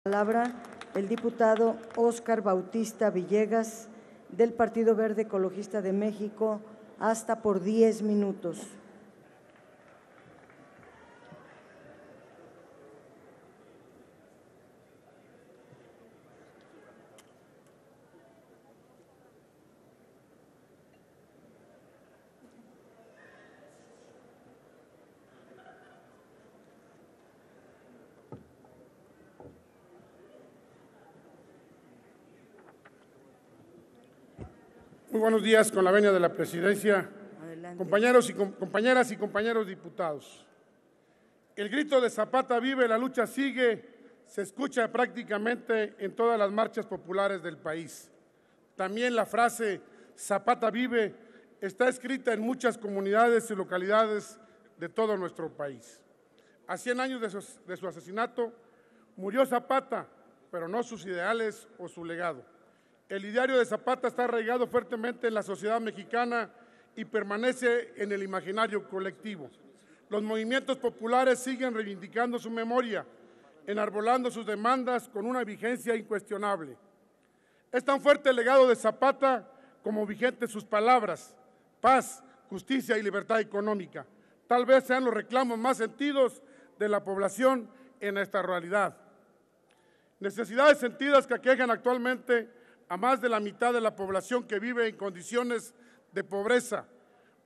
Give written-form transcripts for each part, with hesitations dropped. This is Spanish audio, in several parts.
Palabra el diputado Óscar Bautista Villegas, del Partido Verde Ecologista de México, hasta por 10 minutos. Muy buenos días, con la venia de la presidencia. Adelante. Compañeras y compañeros diputados. El grito de Zapata vive, la lucha sigue, se escucha prácticamente en todas las marchas populares del país. También la frase Zapata vive está escrita en muchas comunidades y localidades de todo nuestro país. A 100 años de su asesinato, murió Zapata, pero no sus ideales o su legado. El ideario de Zapata está arraigado fuertemente en la sociedad mexicana y permanece en el imaginario colectivo. Los movimientos populares siguen reivindicando su memoria, enarbolando sus demandas con una vigencia incuestionable. Es tan fuerte el legado de Zapata como vigentes sus palabras: paz, justicia y libertad económica. Tal vez sean los reclamos más sentidos de la población en esta realidad. Necesidades sentidas que aquejan actualmente a más de la mitad de la población que vive en condiciones de pobreza,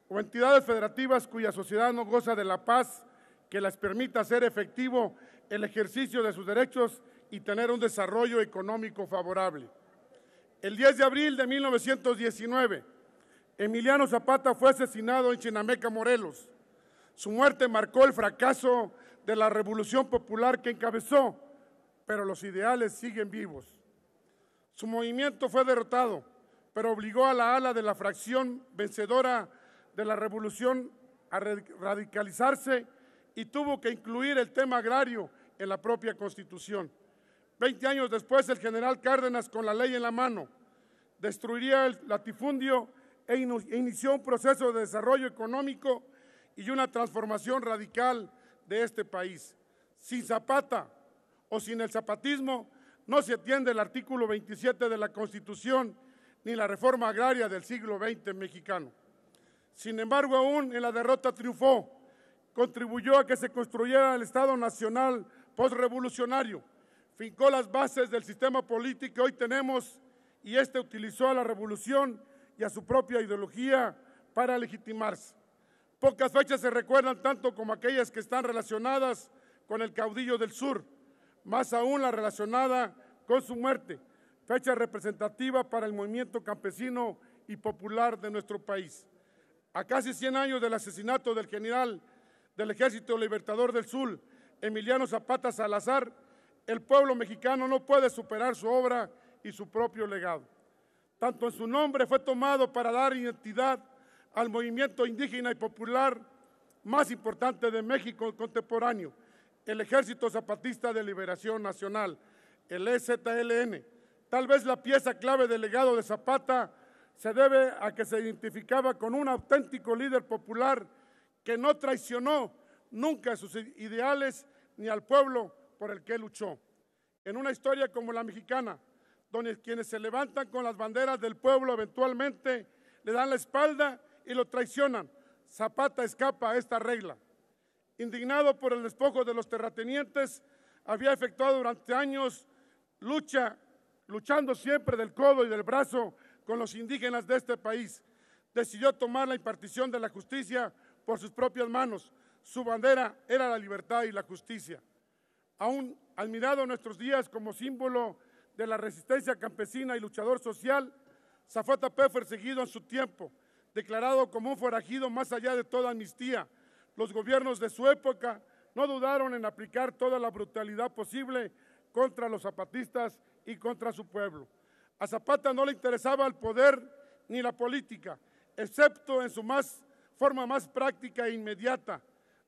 o entidades federativas cuya sociedad no goza de la paz que les permita hacer efectivo el ejercicio de sus derechos y tener un desarrollo económico favorable. El 10 de abril de 1919, Emiliano Zapata fue asesinado en Chinameca, Morelos. Su muerte marcó el fracaso de la revolución popular que encabezó, pero los ideales siguen vivos. Su movimiento fue derrotado, pero obligó a la ala de la fracción vencedora de la revolución a radicalizarse y tuvo que incluir el tema agrario en la propia Constitución. 20 años después, el general Cárdenas, con la ley en la mano, destruiría el latifundio e inició un proceso de desarrollo económico y una transformación radical de este país. Sin Zapata o sin el zapatismo, no se atiende el artículo 27 de la Constitución ni la reforma agraria del siglo XX mexicano. Sin embargo, aún en la derrota triunfó, contribuyó a que se construyera el Estado Nacional postrevolucionario, fincó las bases del sistema político que hoy tenemos y utilizó a la revolución y a su propia ideología para legitimarse. Pocas fechas se recuerdan tanto como aquellas que están relacionadas con el caudillo del sur, más aún la relacionada con su muerte, fecha representativa para el movimiento campesino y popular de nuestro país. A casi 100 años del asesinato del general del Ejército Libertador del Sur, Emiliano Zapata Salazar, el pueblo mexicano no puede superar su obra y su propio legado. Tanto en su nombre fue tomado para dar identidad al movimiento indígena y popular más importante de México contemporáneo, el Ejército Zapatista de Liberación Nacional, el EZLN. Tal vez la pieza clave del legado de Zapata se debe a que se identificaba con un auténtico líder popular que no traicionó nunca sus ideales ni al pueblo por el que luchó. En una historia como la mexicana, donde quienes se levantan con las banderas del pueblo eventualmente le dan la espalda y lo traicionan, Zapata escapa a esta regla. Indignado por el despojo de los terratenientes, había efectuado durante años luchando siempre del codo y del brazo con los indígenas de este país. Decidió tomar la impartición de la justicia por sus propias manos. Su bandera era la libertad y la justicia. Aún admirado en nuestros días como símbolo de la resistencia campesina y luchador social, Zapata fue perseguido en su tiempo, declarado como un forajido más allá de toda amnistía. Los gobiernos de su época no dudaron en aplicar toda la brutalidad posible contra los zapatistas y contra su pueblo. A Zapata no le interesaba el poder ni la política, excepto en su forma más práctica e inmediata: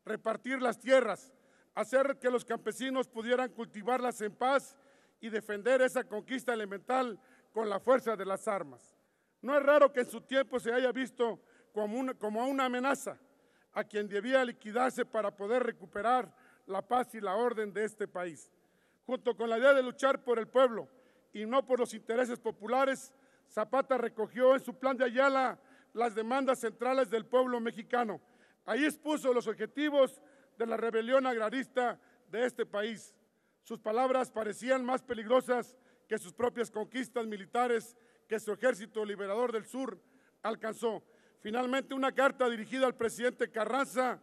repartir las tierras, hacer que los campesinos pudieran cultivarlas en paz y defender esa conquista elemental con la fuerza de las armas. No es raro que en su tiempo se haya visto como una amenaza a quien debía liquidarse para poder recuperar la paz y la orden de este país. Junto con la idea de luchar por el pueblo y no por los intereses populares, Zapata recogió en su plan de Ayala las demandas centrales del pueblo mexicano. Ahí expuso los objetivos de la rebelión agrarista de este país. Sus palabras parecían más peligrosas que sus propias conquistas militares que su ejército liberador del sur alcanzó. Finalmente, una carta dirigida al presidente Carranza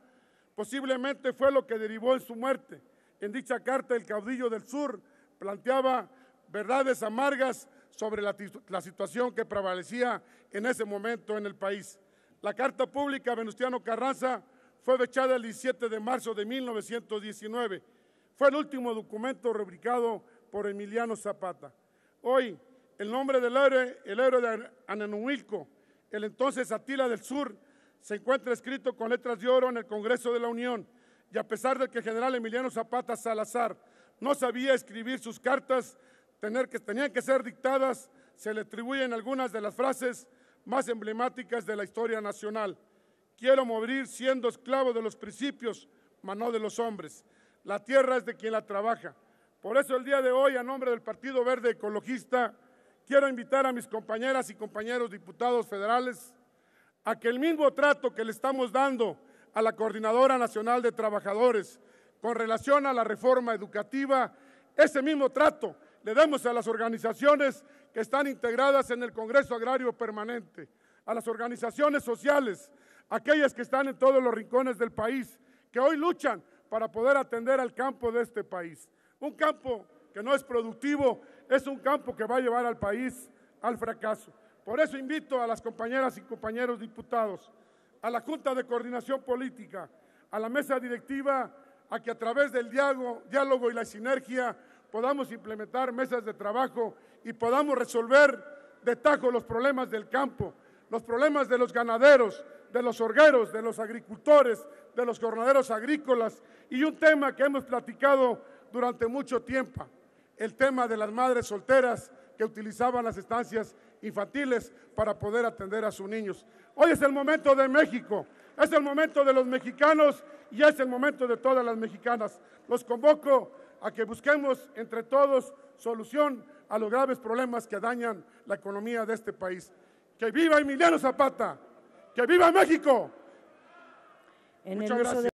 posiblemente fue lo que derivó en su muerte. En dicha carta, el caudillo del sur planteaba verdades amargas sobre la situación que prevalecía en ese momento en el país. La carta pública a Venustiano Carranza fue fechada el 17 de marzo de 1919. Fue el último documento rubricado por Emiliano Zapata. Hoy, el nombre del héroe, el héroe de Ananuilco, el entonces Atila del Sur, se encuentra escrito con letras de oro en el Congreso de la Unión. Y a pesar de que el general Emiliano Zapata Salazar no sabía escribir sus cartas, tenían que ser dictadas, se le atribuyen algunas de las frases más emblemáticas de la historia nacional. Quiero morir siendo esclavo de los principios, mas no de los hombres. La tierra es de quien la trabaja. Por eso el día de hoy, a nombre del Partido Verde Ecologista, quiero invitar a mis compañeras y compañeros diputados federales a que el mismo trato que le estamos dando a la Coordinadora Nacional de Trabajadores con relación a la reforma educativa, ese mismo trato le demos a las organizaciones que están integradas en el Congreso Agrario Permanente, a las organizaciones sociales, aquellas que están en todos los rincones del país, que hoy luchan para poder atender al campo de este país. Un campo que no es productivo, es un campo que va a llevar al país al fracaso. Por eso invito a las compañeras y compañeros diputados, a la Junta de Coordinación Política, a la mesa directiva, a que a través del diálogo y la sinergia podamos implementar mesas de trabajo y podamos resolver de tajo los problemas del campo, los problemas de los ganaderos, de los horgueros, de los agricultores, de los jornaleros agrícolas y un tema que hemos platicado durante mucho tiempo, el tema de las madres solteras que utilizaban las estancias infantiles para poder atender a sus niños. Hoy es el momento de México, es el momento de los mexicanos y es el momento de todas las mexicanas. Los convoco a que busquemos entre todos solución a los graves problemas que dañan la economía de este país. ¡Que viva Emiliano Zapata! ¡Que viva México! Muchas gracias.